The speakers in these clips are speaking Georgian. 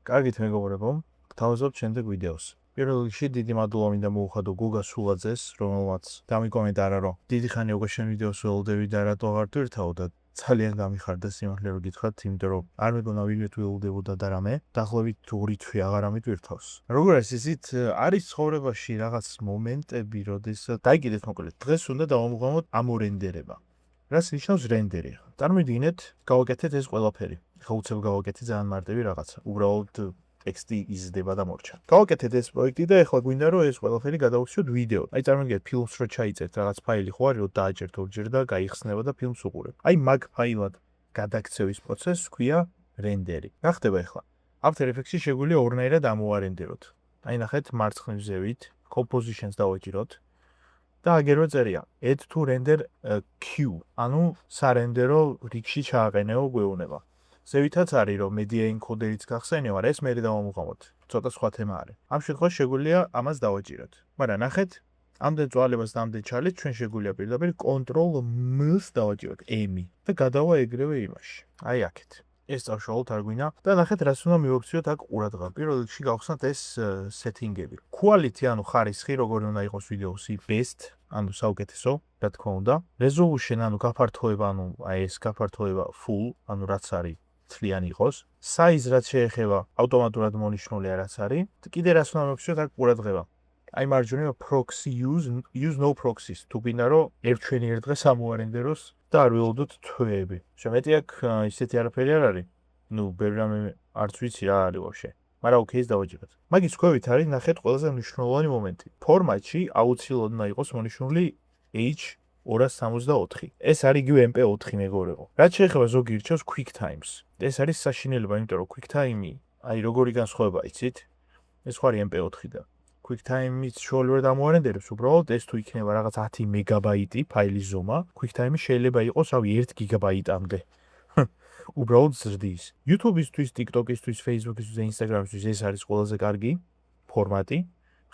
კარგით მეგობრებო, გთავაზობთ შემდეგ ვიდეოს. პირველ რიგში დიდი მადლობა მინდა მოუხადო გოგა სულაძეს, რომელმაც დამიკომენტარა, რომ დიდი ხანი უკვე შენ ვიდეოს ველოდები და რატო აღარ თვირთავ და ძალიან გამიხარდა სიმართლე რომ გითხრათ, იმიტომ რომ არ მეგონა ვინმე თუ ველოდებოდა და რამე, დაახლოებით 2 თვე აღარ ამიტვირთავს. როგორ ისიც არის ცხოვრებაში რაღაც მომენტები, როდესაც დაიგიდეთ მოკლედ, დღეს უნდა დავამოღამოთ ამორენდერება. რას ნიშნავს რენდერი? წარმოვიდგინეთ, გავაკეთეთ ეს ყველაფერი. ხა უცებ გავაკეთე ძალიან მარტივი რაღაცა. უბრალოდ ტექსტი იზრდება და მორჩა. გავაკეთეთ ეს პროექტი და ეხლა გვინდა რომ ეს ყველაფერი გადავხსნათ ვიდეო. აი წარმოგიდგენთ ფილმს რო ჩაიწერთ რაღაც ფაილი ხო არის რომ დააჭერთ ორჯერ და გაიხსნება და ფილმს უყურებ. აი მაგ ფაილად გადაქცევის პროცესს ქვია რენდერი. რა ხდება ეხლა? After Effects-ში შეგვიძლია ორნაირად ამოვარენდეროთ. აი ნახეთ მარცხნივ ზევით, compositions დავაჭიროთ და აგერვე წერია add to render queue. ანუ სარენდერო რიგში ჩააყენეო გვეუბნება. ზევითაც არის რომ media encoder-იც გახსენიო, არა ეს მე დავამოღამოთ. ცოტა სხვა თემა არის. ამ შემთხვევაში შეგვიძლია ამას დავაჭიროთ. მაგრამ ნახეთ, ამდენ წვალებას და ამდენ ჩალეთ ჩვენ შეგვიძლია პირდაპირ Ctrl+M-ს დავაჭიროთ, M-ი და გადავა ეგრევე იმაში. აი აქეთ. ეს წავშალოთ არ გვინდა და ნახეთ რას უნდა მივაქციოთ აქ ყურადღება. პირველ რიგში გავხსნათ ეს სეტინგები. Quality ანუ ხარისხი, როგორი უნდა იყოს ვიდეოსი, best, ანუ საუკეთესო, რა თქმა უნდა. Resolution ანუ გაფართოება, ანუ აი ეს გაფართოება full, ანუ რაც არის თლიანი იყოს. Size რაც შეეხება ავტომატურად მონიშნული რაც არის. კიდე რას უნდა მივაქციოთ აქ ყურადღება. აი მარჯვენა proxy use no proxies. თუ გინდა რომ ერთჩვენი ერთ დღეს ამოვარენდეროს და არ ველოდოთ თვეები. შემეტი აქ ისეთი არაფერი არ არის. ნუ ბევრი რამე არც ვიცი რა არის ვაფშე. მაგრამ ოკეი ეს დავაჭიროთ. მაგის ქვევით არის ნახეთ ყველაზე მნიშვნელოვანი მომენტი. ფორმატში აუცილებლად უნდა იყოს მონიშნული H264. ეს არის იგივე MP4 მეგობრებო. რაც შეეხება ზოგი ირჩევს QuickTimes. ეს არის საშინელება, იმიტომ რომ QuickTime-ი, აი როგორი განსხვავება იცით? ეს ხო არის MP4 და QuickTime-იც შუალურად ამოვარენდერებს, უბრალოდ ეს თუ იქნება რაღაც 10 მეგაბაიტი ფაილის ზომა, QuickTime-ი შეიძლება იყოს, რავი, 1 გიგაბაიტამდე. უბრალოდ ზრდის. YouTube-ისთვის, TikTok-ისთვის, Facebook-ისთვის და Instagram-ისთვის ეს არის ყველაზე კარგი ფორმატი.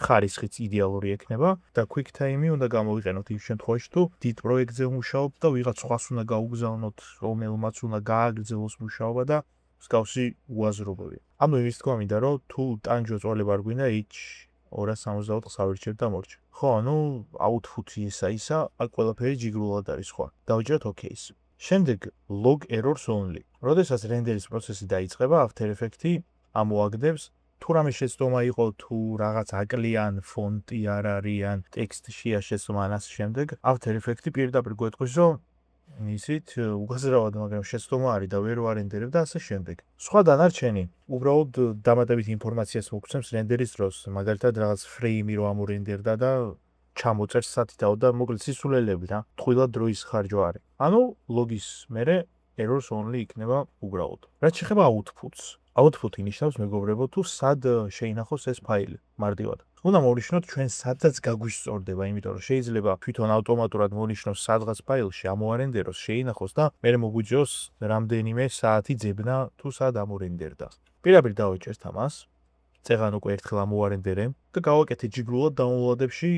ხარისხიც იდეალური ექნება და QuickTime-ი უნდა გამოვიყენოთ იმ შემთხვევაში, თუ დიდ პროექტზე ვმუშაობთ და ვიღაც სხვას უნდა გაუგზავნოთ, რომელმაც უნდა გააგრძელოს მუშაობა და მსგავსი უაზრობები. ანუ იმის თქვა მინდა, რომ თუ ტანჯვა წვალება არ გვინდა H264 ავირჩევთ და მორჩა. ხო, ანუ output-ი ისა, აქ ყველაფერი ჯიგრულად არის ხო. დავაჭეროთ OK-ს. შემდეგ log errors only. როდესაც რენდერის პროცესი დაიწყება, After Effects-ი ამოაგდებს თუ რამე შეცდომა იყო, თუ რაღაც აკლიან ფონტი არ არის, ან ტექსტშია შეცდომა ან ასე შემდეგ, After Effects-ი პირდაპირ გვეტყვის, რომ ისიც უგაზრავად, მაგრამ შეცდომა არის და ვერ ვარენდერებ და ასე შემდეგ. სხვა დანარჩენი, უბრალოდ დამატებით ინფორმაციას მოგცემს რენდერის დროს, მაგალითად რაღაც ფრეიმი რო ამორენდერდა და ჩამოწერს სათითაო და მოკლედ სისულელები რა, ტყუილად დროის ხარჯვა არის. ანუ ლოგის მერე errors only იქნება უბრალოდ. რაც შეეხება outputs. Output-ი ნიშნავს მეგობრებო თუ სად შეინახოს ეს ფაილი მარტივად. უნდა მოვნიშნოთ ჩვენ სადაც გაგვისწორდება, იმიტომ რომ შეიძლება თვითონ ავტომატურად მოვნიშნოს სადღაც ფაილში ამოვარენდეროს, შეინახოს და მერე მოგვიძიოს რამდენიმე საათი ძებნა თუ სად ამორენდერდა. პირდაპირ დავაჭერთ ამას. წეღან უკვე ერთხელ ამოვარენდერე და გავაკეთე ჯიგრულად დაუნლოდებში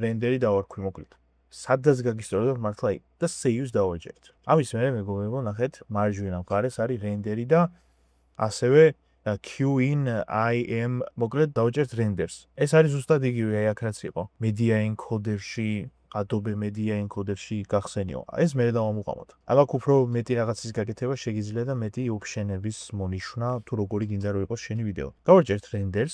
რენდერი დავარქვი მოკლედ. სადაც გაგისწორებთ მართლა იქ და save-ს დავაჭერთ. ამის მერე მეგობრებო ნახეთ მარჯვენა მხარეს არის რენდერი და ასევე Q-in IM მოკლედ დავაჭერთ renders. ეს არის ზუსტად იგივე აი აქ რაც იყო. Media encoder-ში, Adobe Media encoder-ში გახსენიო. ეს მე დავამოყავოთ. აქ უფრო მეტი რაღაცის გაკეთება შეგიძლია და მეტი option-ების მონიშნა თუ როგორი გინდა რომ იყოს შენი ვიდეო. გავაჭერთ renders.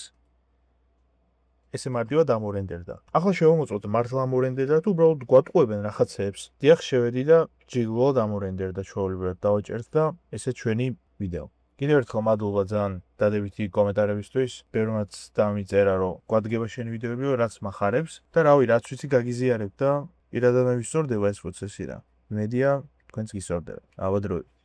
ესე მარტივად ამორენდერდა. ახლა შევამოწმოთ მართლა ამორენდერდა თუ უბრალოდ გვატყუებენ რაღაცეებს. დიახ, შევედი და ჯიგრულად ამორენდერდა ჩვეულებრივად დავაჭერთ და ესე ჩვენი ვიდეო. კიდევ ერთხელ მადლობა ძალიან დადებითი კომენტარებისთვის. ბევრმაც დამიწერა რომ გვადგება შენი ვიდეოები, რაც მახარებს და რავი, რაც ვიცი გაგიზიარებ და პირადად მევისწორდება ეს პროცესი რა. მედია თქვენც გისწორდება. აბა დროებით.